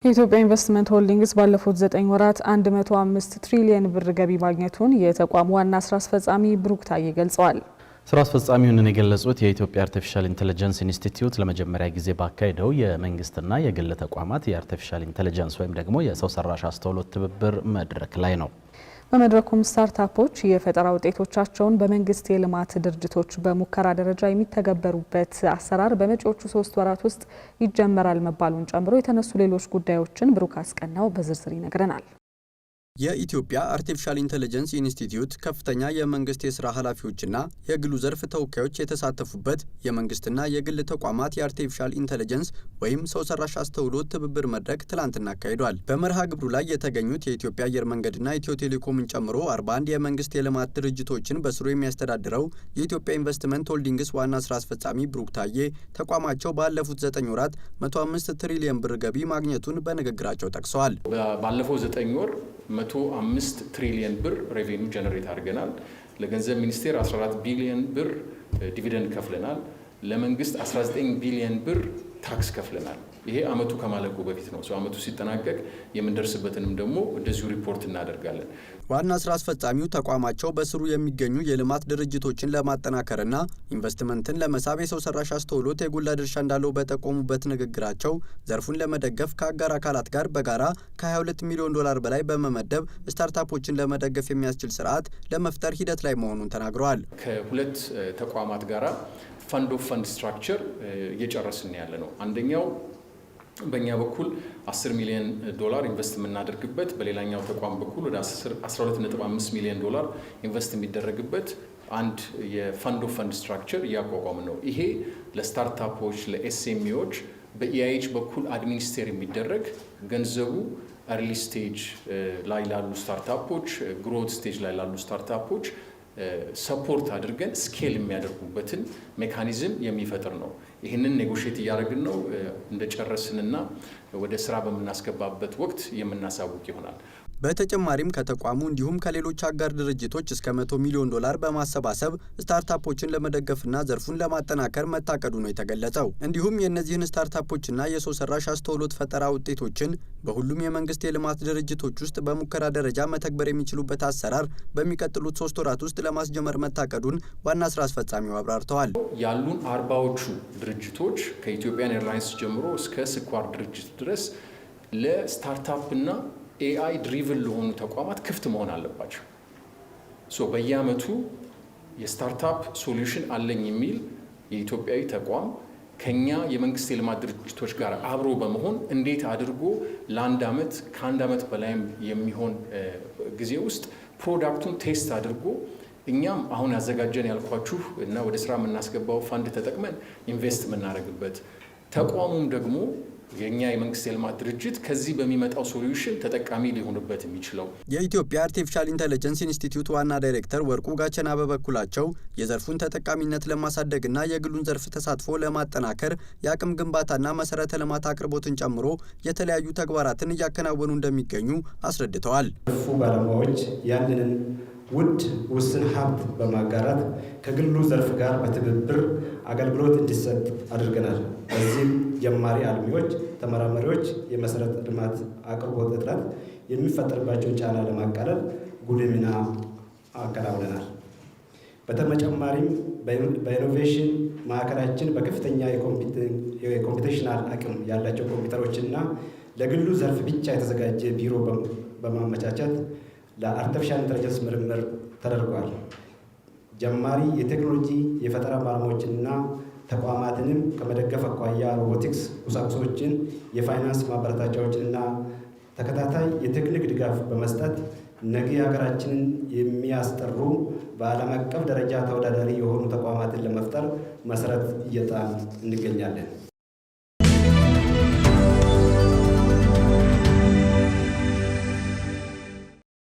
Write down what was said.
የኢትዮጵያ ኢንቨስትመንት ሆልዲንግስ ባለፉት 9 ወራት 105 ትሪሊየን ብር ገቢ ማግኘቱን የተቋሙ ዋና ስራ አስፈጻሚ ብሩክ ታዬ ገልጸዋል። ስራ አስፈጻሚውን የገለጹት የኢትዮጵያ አርቲፊሻል ኢንተለጀንስ ኢንስቲትዩት ለመጀመሪያ ጊዜ ባካሄደው የመንግስትና የግል ተቋማት የአርቲፊሻል ኢንተለጀንስ ወይም ደግሞ የሰው ሰራሽ አስተውሎት ትብብር መድረክ ላይ ነው። በመድረኩም ስታርታፖች የፈጠራ ውጤቶቻቸውን በመንግስት የልማት ድርጅቶች በሙከራ ደረጃ የሚተገበሩበት አሰራር በመጪዎቹ 3 ወራት ውስጥ ይጀመራል መባሉን ጨምሮ የተነሱ ሌሎች ጉዳዮችን ብሩክ አስቀናው በዝርዝር ይነግረናል። የኢትዮጵያ አርቲፊሻል ኢንተለጀንስ ኢንስቲትዩት ከፍተኛ የመንግስት የስራ ኃላፊዎችና የግሉ ዘርፍ ተወካዮች የተሳተፉበት የመንግስትና የግል ተቋማት የአርቲፊሻል ኢንተለጀንስ ወይም ሰው ሰራሽ አስተውሎት ትብብር መድረክ ትላንትና አካሂዷል። በመርሃ ግብሩ ላይ የተገኙት የኢትዮጵያ አየር መንገድና ኢትዮ ቴሌኮምን ጨምሮ 41 የመንግስት የልማት ድርጅቶችን በስሩ የሚያስተዳድረው የኢትዮጵያ ኢንቨስትመንት ሆልዲንግስ ዋና ስራ አስፈጻሚ ብሩክ ታዬ ተቋማቸው ባለፉት 9 ወራት 105 ትሪሊየን ብር ገቢ ማግኘቱን በንግግራቸው ጠቅሰዋል። ባለፈው 9 ወር 105 ትሪሊየን ብር ሬቬኒው ጀነሬት አድርገናል። ለገንዘብ ሚኒስቴር 14 ቢሊዮን ብር ዲቪደንድ ከፍለናል። ለመንግስት 19 ቢሊዮን ብር ታክስ ከፍለናል። ይሄ አመቱ ከማለቁ በፊት ነው። አመቱ ሲጠናቀቅ የምንደርስበትንም ደግሞ እንደዚሁ ሪፖርት እናደርጋለን። ዋና ስራ አስፈጻሚው ተቋማቸው በስሩ የሚገኙ የልማት ድርጅቶችን ለማጠናከርና ኢንቨስትመንትን ለመሳብ የሰው ሰራሽ አስተውሎት የጎላ ድርሻ እንዳለው በጠቆሙበት ንግግራቸው ዘርፉን ለመደገፍ ከአጋር አካላት ጋር በጋራ ከ22 ሚሊዮን ዶላር በላይ በመመደብ ስታርታፖችን ለመደገፍ የሚያስችል ስርዓት ለመፍጠር ሂደት ላይ መሆኑን ተናግረዋል። ከሁለት ተቋማት ጋራ ፈንድ ኦፍ ፈንድ ስትራክቸር እየጨረስን ያለ ነው። አንደኛው በእኛ በኩል 10 ሚሊዮን ዶላር ኢንቨስት የምናደርግበት፣ በሌላኛው ተቋም በኩል ወደ 12.5 ሚሊዮን ዶላር ኢንቨስት የሚደረግበት አንድ የፈንድ ኦፍ ፈንድ ስትራክቸር እያቋቋምን ነው። ይሄ ለስታርታፖች ለኤስኤምኢዎች በኢአይኤች በኩል አድሚኒስቴር የሚደረግ ገንዘቡ አርሊ ስቴጅ ላይ ላሉ ስታርታፖች፣ ግሮት ስቴጅ ላይ ላሉ ስታርታፖች ሰፖርት አድርገን ስኬል የሚያደርጉበትን ሜካኒዝም የሚፈጥር ነው። ይህንን ኔጎሽት እያደረግን ነው። እንደጨረስንና ወደ ስራ በምናስገባበት ወቅት የምናሳውቅ ይሆናል። በተጨማሪም ከተቋሙ እንዲሁም ከሌሎች አጋር ድርጅቶች እስከ 100 ሚሊዮን ዶላር በማሰባሰብ ስታርታፖችን ለመደገፍና ዘርፉን ለማጠናከር መታቀዱ ነው የተገለጸው። እንዲሁም የእነዚህን ስታርታፖችና የሰው ሰራሽ አስተውሎት ፈጠራ ውጤቶችን በሁሉም የመንግስት የልማት ድርጅቶች ውስጥ በሙከራ ደረጃ መተግበር የሚችሉበት አሰራር በሚቀጥሉት 3 ወራት ውስጥ ለማስጀመር መታቀዱን ዋና ስራ አስፈጻሚው አብራርተዋል። ያሉን 40ዎቹ ድርጅቶች ከኢትዮጵያን ኤርላይንስ ጀምሮ እስከ ስኳር ድርጅት ድረስ ለስታርታፕና ኤአይ ድሪቭን ለሆኑ ተቋማት ክፍት መሆን አለባቸው። በየአመቱ የስታርታፕ ሶሉሽን አለኝ የሚል የኢትዮጵያዊ ተቋም ከኛ የመንግስት የልማት ድርጅቶች ጋር አብሮ በመሆን እንዴት አድርጎ ለአንድ አመት ከአንድ አመት በላይም የሚሆን ጊዜ ውስጥ ፕሮዳክቱን ቴስት አድርጎ እኛም አሁን ያዘጋጀን ያልኳችሁ እና ወደ ስራ የምናስገባው ፈንድ ተጠቅመን ኢንቨስት የምናደርግበት ተቋሙም ደግሞ የኛ የመንግስት የልማት ድርጅት ከዚህ በሚመጣው ሶሉሽን ተጠቃሚ ሊሆንበት የሚችለው። የኢትዮጵያ አርቲፊሻል ኢንተለጀንስ ኢንስቲትዩት ዋና ዳይሬክተር ወርቁ ጋቸና በበኩላቸው የዘርፉን ተጠቃሚነት ለማሳደግና የግሉን ዘርፍ ተሳትፎ ለማጠናከር የአቅም ግንባታና መሰረተ ልማት አቅርቦትን ጨምሮ የተለያዩ ተግባራትን እያከናወኑ እንደሚገኙ አስረድተዋል። ዘርፉ ባለሙያዎች ያንንን ውድ ውስን ሀብት በማጋራት ከግሉ ዘርፍ ጋር በትብብር አገልግሎት እንዲሰጥ አድርገናል። በዚህም ጀማሪ አልሚዎች፣ ተመራማሪዎች የመሰረተ ልማት አቅርቦት እጥረት የሚፈጠርባቸውን ጫና ለማቃለል ጉልህ ሚና አከናውነናል። በተጨማሪም በኢኖቬሽን ማዕከላችን በከፍተኛ የኮምፒውቴሽናል አቅም ያላቸው ኮምፒውተሮችና ለግሉ ዘርፍ ብቻ የተዘጋጀ ቢሮ በማመቻቸት ለአርቲፊሻል ኢንተለጀንስ ምርምር ተደርጓል። ጀማሪ የቴክኖሎጂ የፈጠራ ባለሙያዎችንና ተቋማትንም ከመደገፍ አኳያ ሮቦቲክስ ቁሳቁሶችን፣ የፋይናንስ ማበረታቻዎችንና ተከታታይ የቴክኒክ ድጋፍ በመስጠት ነገ ሀገራችንን የሚያስጠሩ በዓለም አቀፍ ደረጃ ተወዳዳሪ የሆኑ ተቋማትን ለመፍጠር መሰረት እየጣልን እንገኛለን።